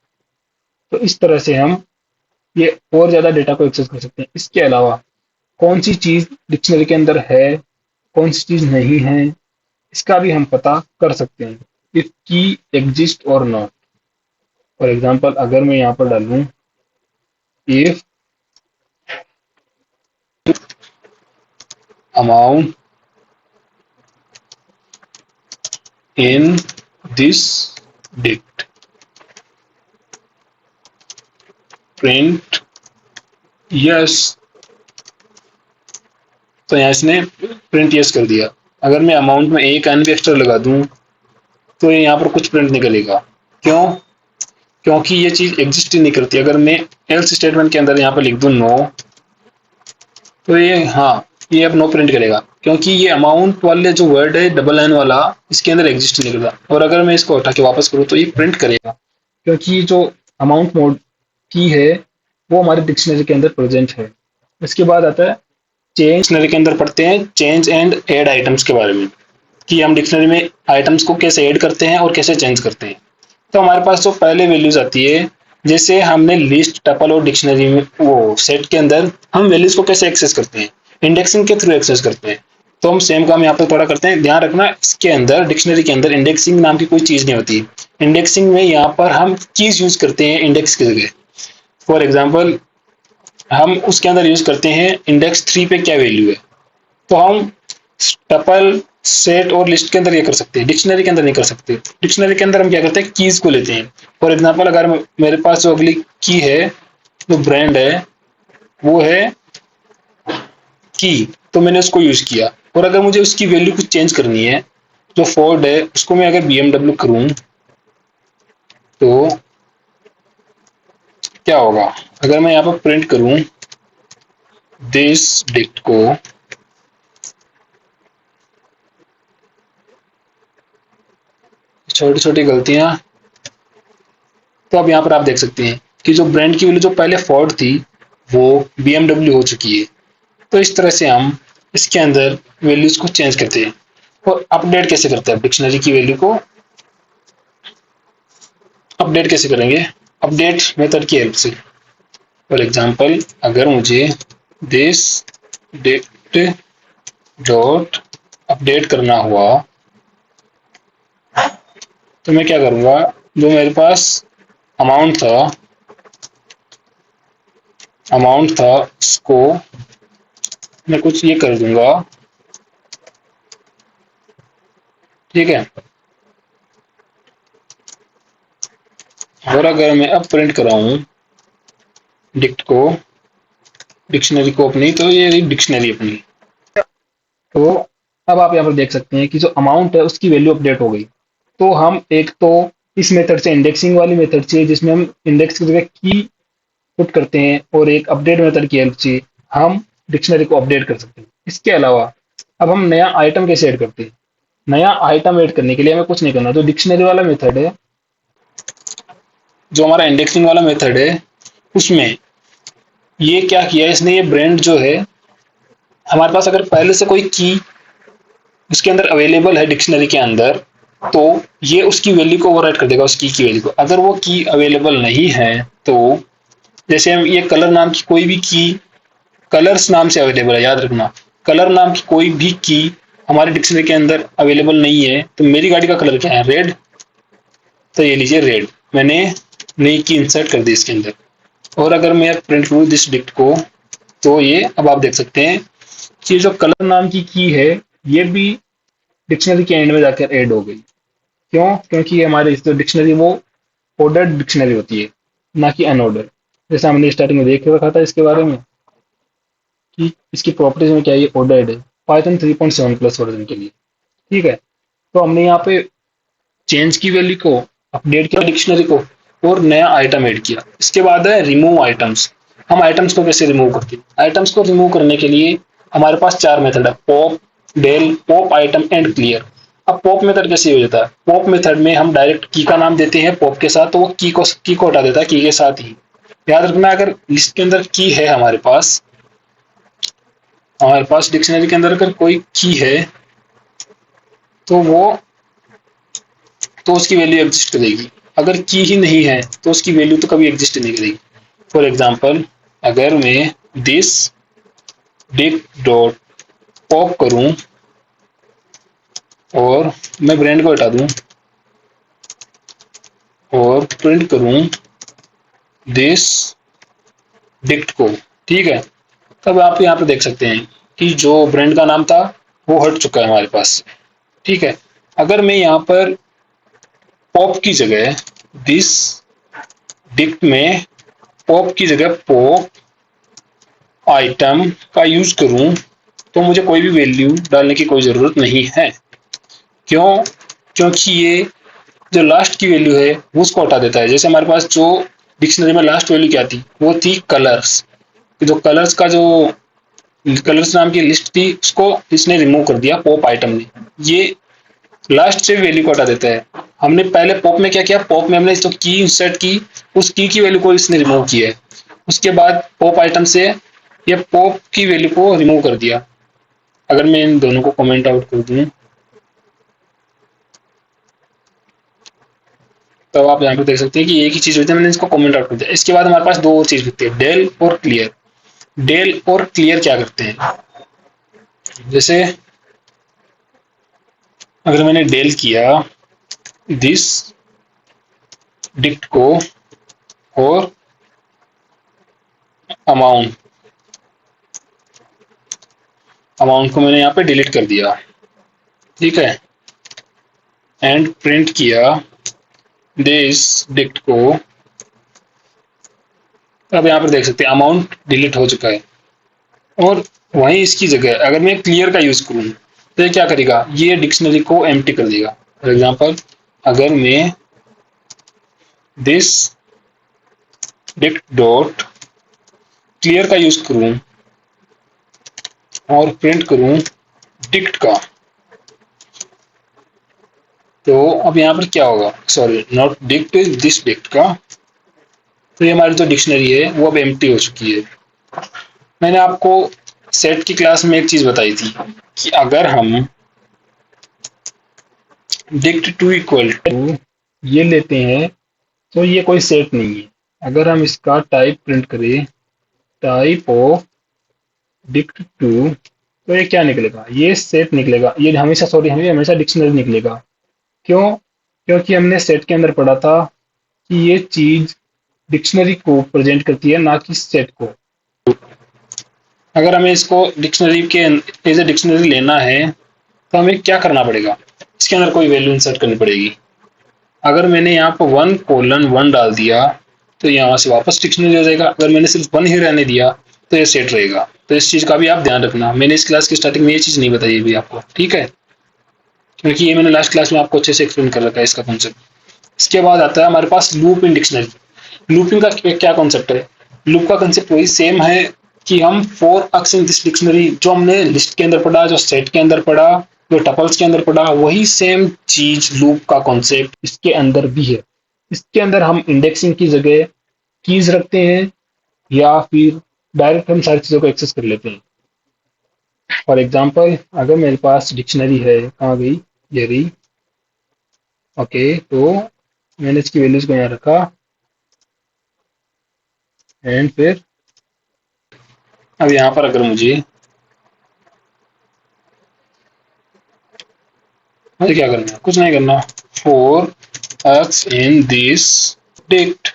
तो इस तरह से हम ये और ज्यादा डेटा को एक्सेस कर सकते हैं। इसके अलावा कौन सी चीज डिक्शनरी के अंदर है, कौन सी चीज नहीं है, इसका भी हम पता कर सकते हैं, इफ की एग्जिस्ट और नॉट। फॉर एग्जाम्पल अगर मैं यहाँ पर डालूं if amount in this dict print yes, तो यहाँ इसने प्रिंट यस कर दिया। अगर मैं अमाउंट में एक एन भी एक्स्ट्रा लगा दूं तो ये यहाँ पर कुछ प्रिंट निकलेगा। क्यों? क्योंकि ये चीज एग्जिस्ट ही नहीं करती। अगर मैं एल्स स्टेटमेंट के अंदर यहाँ पर लिख दूं नो, तो ये ये अब नो प्रिंट करेगा, क्योंकि ये अमाउंट वाले जो वर्ड है डबल एन वाला इसके अंदर एग्जिस्ट नहीं करता। और अगर मैं इसको उठा के वापस करूँ तो ये प्रिंट करेगा, क्योंकि जो अमाउंट मोड की है वो हमारे डिक्शनरी के अंदर प्रेजेंट है। इसके बाद आता है चेंज। डिक्शनरी के अंदर पढ़ते हैं चेंज एंड ऐड आइटम्स के बारे में, कि हम डिक्शनरी में आइटम्स को कैसे ऐड करते हैं और कैसे चेंज करते हैं। तो हमारे पास जो पहले वैल्यूज आती है, जैसे हमने लिस्ट, टपल और डिक्शनरी में वो सेट के अंदर हम वैल्यूज को कैसे एक्सेस करते हैं, इंडेक्सिंग के थ्रू एक्सेस करते हैं। तो हम सेम काम यहाँ पर थोड़ा करते हैं। ध्यान रखना इसके अंदर डिक्शनरी के अंदर इंडेक्सिंग नाम की कोई चीज नहीं होती। इंडेक्सिंग में यहाँ पर हम कीज यूज करते हैं इंडेक्स की जगह। फॉर एग्जाम्पल हम उसके अंदर यूज करते हैं इंडेक्स 3 पे क्या वैल्यू है, तो हम टपल, सेट और लिस्ट के अंदर ये कर सकते हैं, डिक्शनरी के अंदर नहीं कर सकते। डिक्शनरी के अंदर हम क्या करते हैं, कीज को लेते हैं। फॉर एग्जाम्पल अगर मेरे पास जो अगली की है, जो ब्रांड है, वो है की, तो मैंने उसको यूज किया। और अगर मुझे उसकी वैल्यू कुछ चेंज करनी है, जो फोर्ड है उसको मैं अगर BMW करूं तो क्या होगा, अगर मैं यहाँ पर प्रिंट करूं दिस डिक्ट को, छोटी छोटी गलतियां, तो अब यहाँ पर आप देख सकते हैं कि जो ब्रांड की वैल्यू जो पहले फोर्ड थी वो BMW हो चुकी है। तो इस तरह से हम इसके अंदर वैल्यूज को चेंज करते हैं। और अपडेट कैसे करते हैं, डिक्शनरी की वैल्यू को अपडेट कैसे करेंगे, अपडेट मेथड की हेल्प से। फॉर एग्जाम्पल अगर मुझे दिस डिक्ट डॉट अपडेट करना हुआ तो मैं क्या करूंगा, जो मेरे पास अमाउंट था उसको मैं कुछ ये कर दूंगा, ठीक है। और अगर मैं अब प्रिंट कराऊं डिक्ट को, डिक्शनरी को अपनी, तो ये रही डिक्शनरी अपनी। तो अब आप यहाँ पर देख सकते हैं कि जो अमाउंट है उसकी वैल्यू अपडेट हो गई। तो हम एक तो इस मेथड से, इंडेक्सिंग वाली मेथड से, जिसमें हम इंडेक्स की जगह की पुट करते हैं, और एक अपडेट मेथड की हेल्प से हम डिक्शनरी को अपडेट कर सकते हैं। इसके अलावा अब हम नया आइटम कैसे ऐड करते हैं, नया आइटम ऐड करने के लिए हमें कुछ नहीं करना। जो डिक्शनरी वाला मेथड है, जो हमारा इंडेक्सिंग वाला मेथड है, उसमें ये क्या किया इसने, ये ब्रांड जो है हमारे पास अगर पहले से कोई की उसके अंदर अवेलेबल है डिक्शनरी के अंदर, तो ये उसकी वैल्यू को ओवरराइट कर देगा, उस की वैल्यू को। अगर वो की अवेलेबल नहीं है तो जैसे हम ये कलर नाम की कोई भी की, कलर्स नाम से अवेलेबल है, याद रखना, कलर नाम की कोई भी की हमारे डिक्शनरी के अंदर अवेलेबल नहीं है। तो मेरी गाड़ी का कलर क्या है, रेड, तो ये लीजिए रेड, मैंने नई की इंसर्ट कर दी इसके अंदर। और अगर मैं प्रिंट करूँ दिस डिक्ट को, तो ये अब आप देख सकते हैं कि जो कलर नाम की है ये भी डिक्शनरी के एंड में जाकर ऐड हो गई। क्यों? क्योंकि हमारे जो डिक्शनरी वो ऑर्डर्ड डिक्शनरी होती है, ना कि अनऑर्डर। जैसे हमने स्टार्टिंग में देख रखा था इसके बारे में कि इसकी प्रॉपर्टीज में क्या ये ऑर्डर्ड है, पाइथन 3.7 प्लस वर्जन के लिए, ठीक है। तो हमने यहाँ पे चेंज की वैल्यू को, अपडेट किया डिक्शनरी को, और नया आइटम ऐड किया। इसके बाद है रिमूव आइटम्स। हम आइटम्स को कैसे रिमूव करते हैं? आइटम्स को रिमूव करने के लिए हमारे पास 4 मेथड है, pop, del, pop item and clear. अब पॉप मेथड कैसे यूज होता है? पॉप मेथड में हम डायरेक्ट की का नाम देते हैं पॉप के साथ, तो वो की को हटा देता है की के साथ ही। याद रखना, अगर लिस्ट के अंदर की है हमारे पास डिक्शनरी के अंदर अगर कोई की है तो उसकी वैल्यू एग्जिस्ट करेगी। अगर की ही नहीं है तो उसकी वैल्यू तो कभी एग्जिस्ट नहीं करेगी। फॉर एग्जाम्पल, अगर मैं दिस डिक डॉट पॉप करूं और मैं ब्रांड को हटा दूं और प्रिंट करूं दिस डिक्ट को, ठीक है, तब आप यहाँ पे देख सकते हैं कि जो ब्रांड का नाम था वो हट चुका है हमारे पास। ठीक है, अगर मैं यहाँ पर पॉप की जगह दिस डिक्ट में पॉप की जगह पॉप आइटम का यूज करूं तो मुझे कोई भी वैल्यू डालने की कोई जरूरत नहीं है। क्यों? क्योंकि ये जो लास्ट की वैल्यू है वो उसको हटा देता है। जैसे हमारे पास जो डिक्शनरी में लास्ट वैल्यू क्या थी, वो थी कलर्स। जो कलर्स का जो कलर्स नाम की लिस्ट थी उसको इसने रिमूव कर दिया पॉप आइटम ने। ये लास्ट से वैल्यू को हटा देता है। हमने पहले पॉप में क्या किया, पॉप में हमने जो की इंसर्ट की, उस की वैल्यू को इसने रिमूव किया है। उसके बाद पॉप आइटम से ये पॉप की वैल्यू को रिमूव कर दिया। अगर मैं इन दोनों को कमेंट आउट कर दूं तो आप यहाँ पे देख सकते हैं कि एक ही चीज होती है, मैंने इसको कमेंट आउट कर दिया। इसके बाद हमारे पास दो और चीज होती है, डेल और क्लियर। डेल और क्लियर क्या करते हैं? जैसे अगर मैंने डेल किया दिस डिक्ट को और अमाउंट को मैंने यहाँ पे डिलीट कर दिया, ठीक है, एंड प्रिंट किया दिस डिक्ट को, अब यहाँ पर देख सकते हैं अमाउंट डिलीट हो चुका है। और वहीं इसकी जगह अगर मैं क्लियर का यूज करूँ तो ये क्या करेगा, ये डिक्शनरी को एम्प्टी कर देगा। फॉर एग्जाम्पल, अगर मैं दिस डिक्ट डॉट क्लियर का यूज करूं और प्रिंट करूं डिक्ट का, तो अब यहाँ पर क्या होगा, sorry not dict, this dict का, तो ये हमारी जो डिक्शनरी है वो अब एम्प्टी हो चुकी है। मैंने आपको सेट की क्लास में एक चीज बताई थी कि अगर हम डिक्ट टू इक्वल टू ये लेते हैं तो ये कोई सेट नहीं है। अगर हम इसका टाइप प्रिंट करें, टाइप ऑफ डिक्ट टू, तो ये क्या निकलेगा, ये सेट निकलेगा। ये हमेशा डिक्शनरी निकलेगा। क्यों? क्योंकि हमने सेट के अंदर पढ़ा था कि ये चीज डिक्शनरी को प्रेजेंट करती है, ना कि सेट को। अगर हमें इसको डिक्शनरी के एज ए डिक्शनरी लेना है तो हमें क्या करना पड़ेगा, इसके अंदर कोई वैल्यू इंसर्ट करनी पड़ेगी। अगर मैंने यहाँ पर 1:1 डाल दिया तो यहाँ से वापस डिक्शनरी हो जाएगा। अगर मैंने सिर्फ 1 ही रहने दिया तो ये सेट रहेगा। तो इस चीज का भी आप ध्यान रखना। मैंने इस क्लास की स्टार्टिंग में ये चीज नहीं बताई अभी आपको, ठीक है, क्योंकि ये मैंने लास्ट क्लास में आपको अच्छे से एक्सप्लेन कर रखा है इसका कॉन्सेप्ट। इसके बाद आता है हमारे पास लूप इन डिक्शनरी। लूपिंग का क्या कॉन्सेप्ट है? लूप का कॉन्सेप्ट वही सेम है कि हम for x in this dictionary, जो हमने लिस्ट के अंदर पढ़ा, जो सेट के अंदर पढ़ा, जो टपल्स के अंदर पढ़ा, वही सेम चीज लूप का कॉन्सेप्ट इसके अंदर भी है। इसके अंदर हम इंडेक्सिंग की जगह कीज रखते हैं या फिर डायरेक्ट हम सारी चीजों को एक्सेस कर लेते हैं। फॉर एग्जाम्पल, अगर मेरे पास डिक्शनरी है, कहाँ गई, ये रही, ओके, तो मैंने इसकी वैल्यूज को यहाँ रखा एंड फिर अब यहाँ पर अगर मुझे क्या करना है, कुछ नहीं करना, for x in this dict,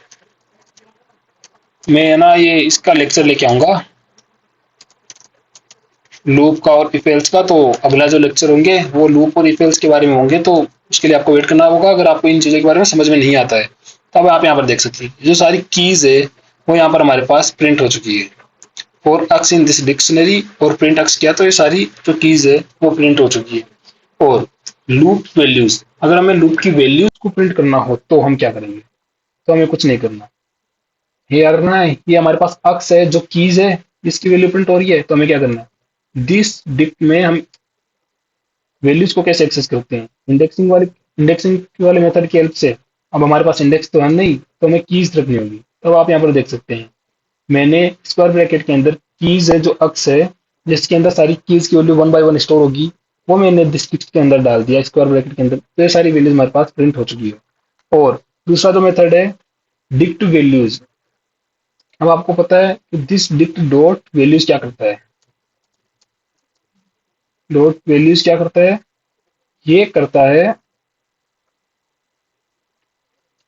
मैं ना ये इसका लेक्चर लेके आऊंगा लूप का और इफ एल्स का। तो अगला जो लेक्चर होंगे वो लूप और इफ एल्स के बारे में होंगे, तो उसके लिए आपको वेट करना होगा। अगर आपको इन चीजों के बारे में समझ में नहीं आता है तब आप यहाँ पर देख सकते हैं जो सारी कीज है वो यहाँ पर हमारे पास प्रिंट हो चुकी है। For x in this dictionary और प्रिंट एक्स किया तो ये सारी जो कीज है वो प्रिंट हो चुकी है। और लूप वैल्यूज, अगर हमें लूप की वैल्यूज को प्रिंट करना हो तो हम क्या करेंगे, तो हमें कुछ नहीं करना। ये करना है, ये हमारे पास अक्स है जो कीज है, इसकी वैल्यू प्रिंट हो रही है, तो हमें क्या करना है, दिस डिक्ट में हम वैल्यूज को कैसे एक्सेस करते हैं, इंडेक्सिंग वाले मेथड की हेल्प से। अब हमारे पास इंडेक्स तो है नहीं, तो हमें कीज रखनी होगी। तो आप यहाँ पर देख सकते हैं, मैंने स्क्वायर ब्रैकेट के अंदर कीज है जो अक्स है, जिसके अंदर सारी कीज की value one by one store होगी, वो मैंने डिस्क्रिप्ट के अंदर डाल दिया स्क्वायर ब्रैकेट के अंदर, तो ये सारी वैल्यूज हमारे पास प्रिंट हो चुकी है। और दूसरा जो मेथड है डिक्ट वैल्यूज। अब आपको पता है कि दिस डिक्ट डॉट वैल्यूज क्या करता है, डॉट वैल्यूज क्या करता है, ये करता है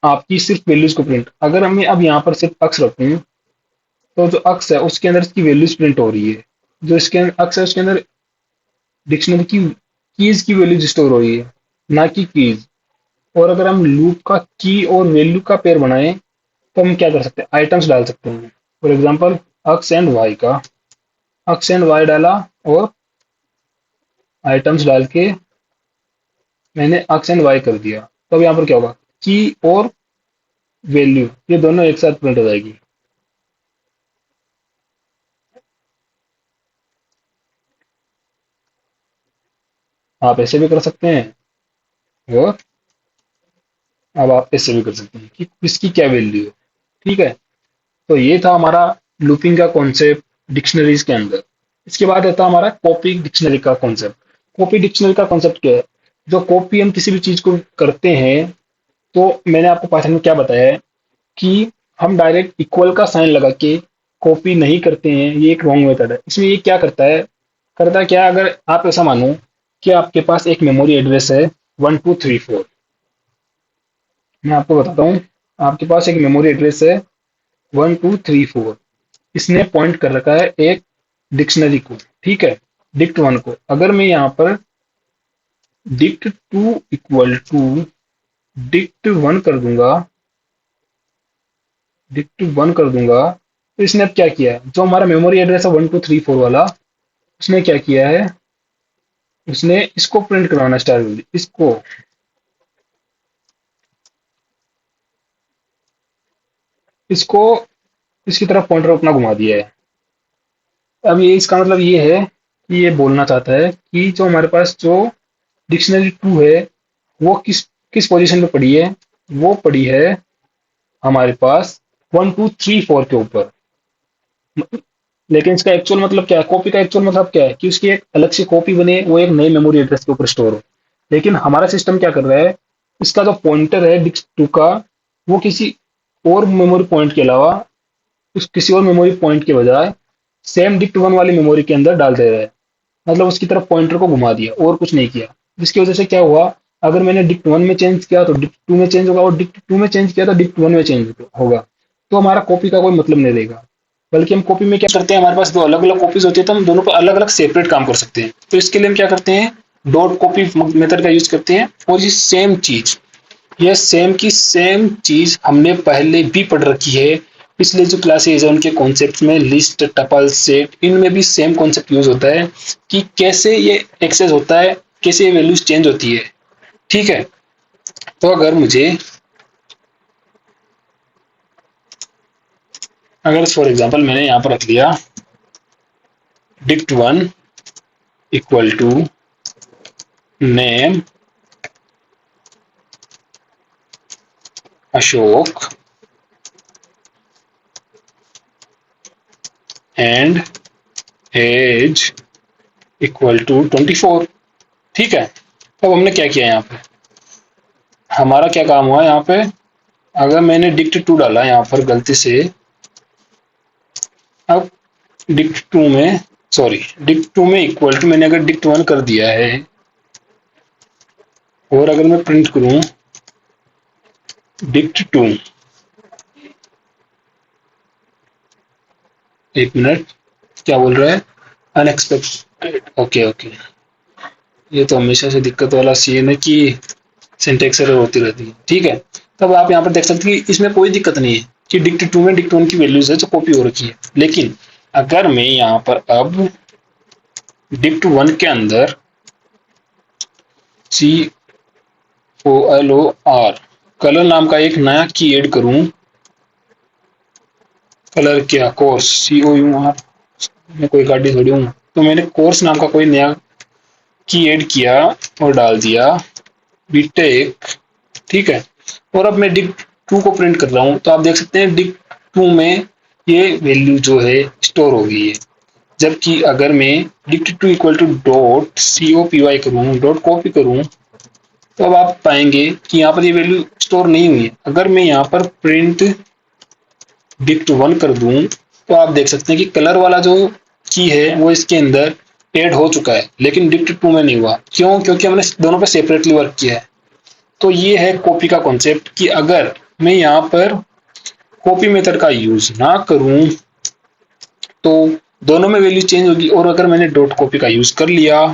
आपकी सिर्फ वैल्यूज को प्रिंट। अगर हमें अब यहाँ पर सिर्फ अक्स रखूं, तो जो अक्स है उसके अंदर इसकी वैल्यूज प्रिंट हो रही है, जो इसके अक्स है उसके अंदर डिक्शनरी की कीज की वैल्यूज स्टोर हो रही है, ना कि कीज। और अगर हम लूप का की और वैल्यू का पेयर बनाएं, तो हम क्या कर सकते हैं, आइटम्स डाल सकते हैं। For example x and y का, अक्स एंड वाई डाला और आइटम्स डाल के मैंने अक्स एंड वाई कर दिया। तो अब यहाँ पर क्या होगा, की और वैल्यू ये दोनों एक साथ प्रिंट हो जाएगी। आप ऐसे भी कर सकते हैं, और अब आप ऐसे भी कर सकते हैं कि किसकी क्या वैल्यू है। ठीक है, तो ये था हमारा लूपिंग का कॉन्सेप्ट डिक्शनरीज के अंदर। इसके बाद आता हमारा कॉपी डिक्शनरी का कॉन्सेप्ट। कॉपी डिक्शनरी का कॉन्सेप्ट क्या है, जो कॉपी हम किसी भी चीज को करते हैं, तो मैंने आपको पाठन में क्या बताया है कि हम डायरेक्ट इक्वल का साइन लगा के कॉपी नहीं करते हैं, ये एक रॉन्ग मेथड है। इसमें ये क्या करता है क्या, अगर आप ऐसा मानो कि आपके पास एक मेमोरी एड्रेस है 1234, मैं आपको बताता हूँ, आपके पास एक मेमोरी एड्रेस है 1234, इसने पॉइंट कर रखा है एक डिक्शनरी को, ठीक है, डिक्ट वन को। अगर मैं यहाँ पर dict two equal to dict one कर दूंगा, डिक्ट वन कर दूंगा, तो इसने अब क्या किया है, जो हमारा मेमोरी एड्रेस है 1234 वाला, उसने क्या किया है, उसने इसको प्रिंट करवाना स्टार्ट कर दिया, इसको इसकी तरफ पॉइंटर अपना घुमा दिया है। अब ये इसका मतलब ये है कि ये बोलना चाहता है कि जो हमारे पास जो डिक्शनरी टू है, वो किस किस पोजीशन पे पड़ी है, वो पड़ी है हमारे पास 1234 के ऊपर। लेकिन इसका एक्चुअल मतलब क्या है, कॉपी का एक्चुअल मतलब क्या है कि उसकी एक अलग से कॉपी बने, वो एक नई मेमोरी एड्रेस के ऊपर स्टोर हो। लेकिन हमारा सिस्टम क्या कर रहा है, इसका जो पॉइंटर है डिस्क टू का, वो किसी और मेमोरी पॉइंट के अलावा उस किसी और मेमोरी पॉइंट के बजाय सेम डिक्ट वन वाली मेमोरी के अंदर डाल दे रहा है। मतलब उसकी तरफ पॉइंटर को घुमा दिया और कुछ नहीं किया। जिसकी वजह से क्या हुआ, अगर मैंने डिक्ट वन में चेंज किया तो डिक्ट टू में चेंज होगा, और डिक्ट टू में चेंज किया तो डिक्ट वन में चेंज होगा। तो हमारा कॉपी का कोई मतलब नहीं रहेगा। बल्कि हम कॉपी में क्या करते हैं, हमारे पास दो अलग अलग कॉपीज होती है, तो हम दोनों पर अलग अलग सेपरेट काम कर सकते हैं। तो इसके लिए हम क्या करते हैं, डॉट कॉपी मेथड का यूज करते हैं। और ये सेम की सेम चीज हमने पहले भी पढ़ रखी है। पिछले जो क्लासेज है उनके कॉन्सेप्ट में, लिस्ट, टपल, सेट, इनमें भी सेम कॉन्सेप्ट यूज होता है कि कैसे ये एक्सेस होता है, कैसे ये वैल्यूज चेंज होती है। ठीक है, तो अगर फॉर एग्जांपल मैंने यहाँ पर रख लिया dict one equal to name Ashok and age equal to 24। ठीक है, तो हमने क्या किया यहाँ पे, हमारा क्या काम हुआ यहाँ पे, अगर मैंने डिक्ट टू डाला यहाँ पर गलती से, अब डिक्ट टू में सॉरी डिक्ट टू में इक्वल टू मैंने अगर डिक्ट वन कर दिया है, और अगर मैं प्रिंट करूं डिक्ट टू, एक मिनट, क्या बोल रहा है, अनएक्सपेक्टेड, ओके ओके, ये तो हमेशा से दिक्कत वाला सीन है कि सिंटेक्स एरर होती रहती है। ठीक है, तब आप यहाँ पर देख सकते हैं कि इसमें कोई दिक्कत नहीं है कि डिक्ट टू में डिक्ट वन की वैल्यूज है जो कॉपी हो रखी है। लेकिन अगर मैं यहाँ पर अब डिक्ट वन के अंदर COLOR कलर नाम का एक नया की ऐड करूं, कलर क्या, कोर्स, COUR, मैं कोई गाड़ी थोड़ी हूँ, तो मैंने कोर्स नाम का कोई नया की ऐड किया और डाल दिया बीटेक, ठीक है। और अब मैं डिक 2 को प्रिंट कर रहा हूँ, तो आप देख सकते हैं डिक 2 में ये वैल्यू जो है स्टोर हो गई है। जबकि अगर मैं dict 2 equal to dot COPY करूँ, डॉट कॉपी करूँ, तो अब आप पाएंगे कि यहाँ पर ये वैल्यू स्टोर नहीं हुई है। अगर मैं यहाँ पर प्रिंट डिक्ट 1 कर दूं, तो आप देख सकते हैं कि कलर वाला जो की है वो इसके अंदर ऐड हो चुका है, लेकिन डिक्ट 2 में नहीं हुआ। क्यों? क्योंकि हमने दोनों पे सेपरेटली वर्क किया है। तो ये है कॉपी का कॉन्सेप्ट कि अगर मैं यहाँ पर कॉपी मेथड का यूज ना करूं तो दोनों में वैल्यू चेंज होगी, और अगर मैंने डॉट कॉपी का यूज कर लिया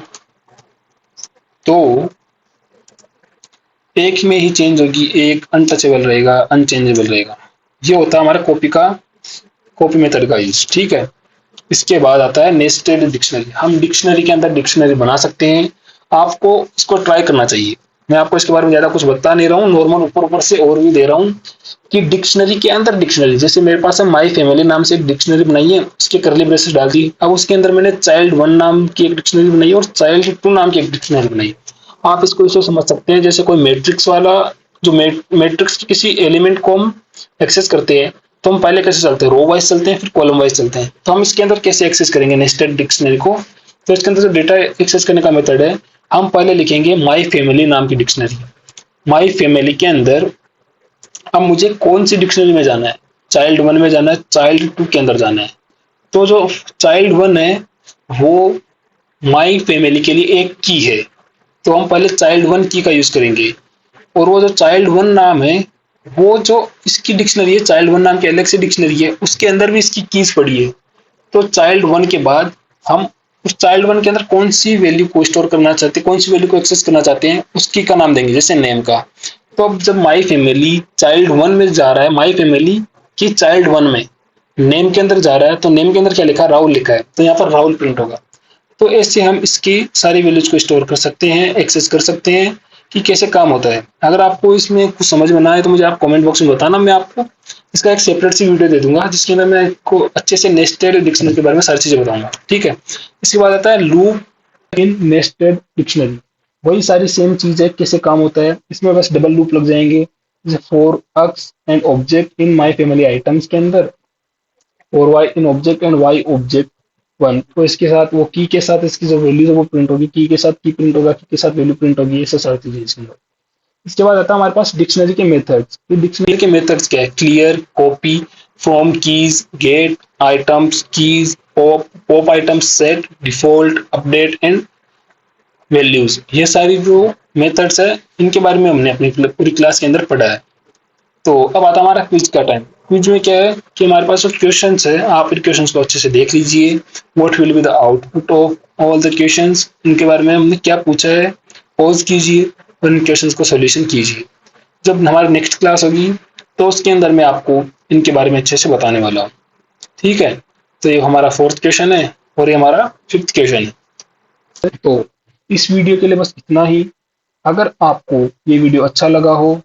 तो एक में ही चेंज होगी, एक अनटचेबल रहेगा, अनचेंजेबल रहेगा। ये होता है हमारा कॉपी मेथड का यूज, ठीक है। इसके बाद आता है नेस्टेड डिक्शनरी। हम डिक्शनरी के अंदर डिक्शनरी बना सकते हैं। आपको इसको ट्राई करना चाहिए। मैं आपको इसके बारे में ज्यादा कुछ बता नहीं रहा हूँ, नॉर्मल ऊपर ऊपर से ओवरव्यू दे रहा हूँ कि डिक्शनरी के अंदर डिक्शनरी, जैसे मेरे पास है माई फैमिली नाम से एक डिक्शनरी बनाई है, उसके करली ब्रेसेस डाल दी। अब उसके अंदर मैंने चाइल्ड 1 नाम की एक डिक्शनरी बनाई और चाइल्ड 2 नाम की एक डिक्शनरी बनाई। आप इसको इसे समझ सकते हैं जैसे कोई मैट्रिक्स वाला, जो मैट्रिक्स के किसी एलिमेंट को हम एक्सेस करते हैं, तो हम पहले कैसे चलते हैं, रो वाइज चलते हैं, फिर कॉलम वाइज चलते हैं। तो हम इसके अंदर कैसे एक्सेस करेंगे नेस्टेड डिक्शनरी को? तो इसके अंदर जो डेटा एक्सेस करने का मेथड है, हम पहले लिखेंगे माई फैमिली नाम की डिक्शनरी। माई फैमिली के अंदर अब मुझे कौन सी डिक्शनरी में जाना है, चाइल्ड 1 में जाना है, चाइल्ड 2 के अंदर जाना है। तो जो चाइल्ड 1 है वो माई फैमिली के लिए एक की है, तो हम पहले चाइल्ड 1 की का यूज करेंगे। और वो जो चाइल्ड 1 नाम है, वो जो इसकी डिक्शनरी है, चाइल्ड 1 नाम की अलग से डिक्शनरी है, उसके अंदर भी इसकी कीज पड़ी है। तो चाइल्ड 1 के बाद हम उस चाइल्ड 1 के अंदर कौन सी वैल्यू को स्टोर करना चाहते हैं, कौन सी वैल्यू को एक्सेस करना चाहते हैं, उस की का नाम देंगे, जैसे नेम का। तो अब जब माई फैमिली चाइल्ड 1 में जा रहा है, माई फैमिली की चाइल्ड 1 में नेम के अंदर जा रहा है, तो नेम के अंदर क्या लिखा है, राहुल लिखा है, तो यहाँ पर राहुल प्रिंट होगा। तो ऐसे हम इसकी सारी वैल्यूज को स्टोर कर सकते हैं, एक्सेस कर सकते हैं कि कैसे काम होता है। अगर आपको इसमें कुछ समझ में ना आए तो मुझे आप कमेंट बॉक्स में बताना, मैं आपको इसका एक सेपरेट सी वीडियो दे दूंगा जिसके अंदर मैं आपको अच्छे से नेस्टेड डिक्शनरी के बारे में सारी चीजें बताऊंगा, ठीक है। इसके बाद आता है लूप इन नेस्टेड डिक्शनरी। वही सारी सेम चीज है, कैसे काम होता है। इसमें बस डबल लूप लग जाएंगे, जैसे for x and object in my family items के अंदर, और y in object and y object 1। तो इसके साथ वो की के साथ इसकी जो वैल्यू है वो प्रिंट होगी, की के साथ की प्रिंट होगा, की के साथ वैल्यू प्रिंट होगी, ये सब सारी चीजें इसके अंदर। इसके बाद आता है हमारे पास डिक्शनरी के मेथड्स। तो डिक्शनरी के मेथड्स क्या है, clear, copy, from keys, get items, keys, pop, pop items, set, default, update and values. ये सारी जो मेथड्स है इनके बारे में हमने अपनी पूरी क्लास के अंदर पढ़ा है। तो अब आता हमारा क्विज का टाइम। क्विज में क्या है कि हमारे पास जो क्वेश्चंस है, आप इन क्वेश्चंस को अच्छे से देख लीजिए। What will be the output of all the questions, इनके बारे में हमने क्या पूछा है, पॉज कीजिए और इन क्वेश्चंस को सॉल्यूशन कीजिए। जब हमारी नेक्स्ट क्लास होगी तो उसके अंदर मैं आपको इनके बारे में अच्छे से बताने वाला हूँ, ठीक है। तो ये हमारा 4th क्वेश्चन है और ये हमारा 5th क्वेश्चन है। तो इस वीडियो के लिए बस इतना ही। अगर आपको ये वीडियो अच्छा लगा हो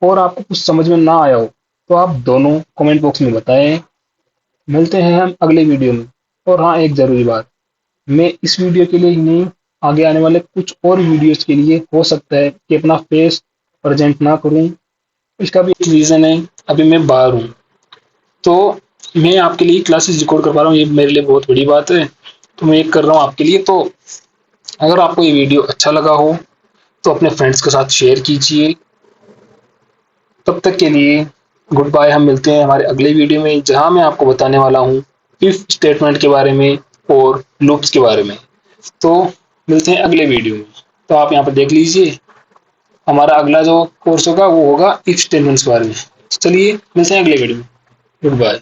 और आपको कुछ समझ में ना आया हो तो आप दोनों कमेंट बॉक्स में बताएं। मिलते हैं हम अगले वीडियो में। और हाँ, एक जरूरी बात, मैं इस वीडियो के लिए ही नहीं, आगे आने वाले कुछ और वीडियोस के लिए हो सकता है कि अपना फेस प्रेजेंट ना करूं। इसका भी एक रीजन है, अभी मैं बाहर हूं, तो मैं आपके लिए क्लासेस रिकॉर्ड कर पा रहा हूँ, ये मेरे लिए बहुत बड़ी बात है। तो मैं एक कर रहा हूँ आपके लिए। तो अगर आपको ये वीडियो अच्छा लगा हो तो अपने फ्रेंड्स के साथ शेयर कीजिए। तब तक के लिए गुड बाय। हम मिलते हैं हमारे अगले वीडियो में, जहां मैं आपको बताने वाला हूं इफ स्टेटमेंट के बारे में और लूप्स के बारे में। तो मिलते हैं अगले वीडियो में। तो आप यहाँ पर देख लीजिए, हमारा अगला जो कोर्स होगा वो होगा इफ स्टेटमेंट्स के बारे में। चलिए मिलते हैं अगले वीडियो में। Good bye.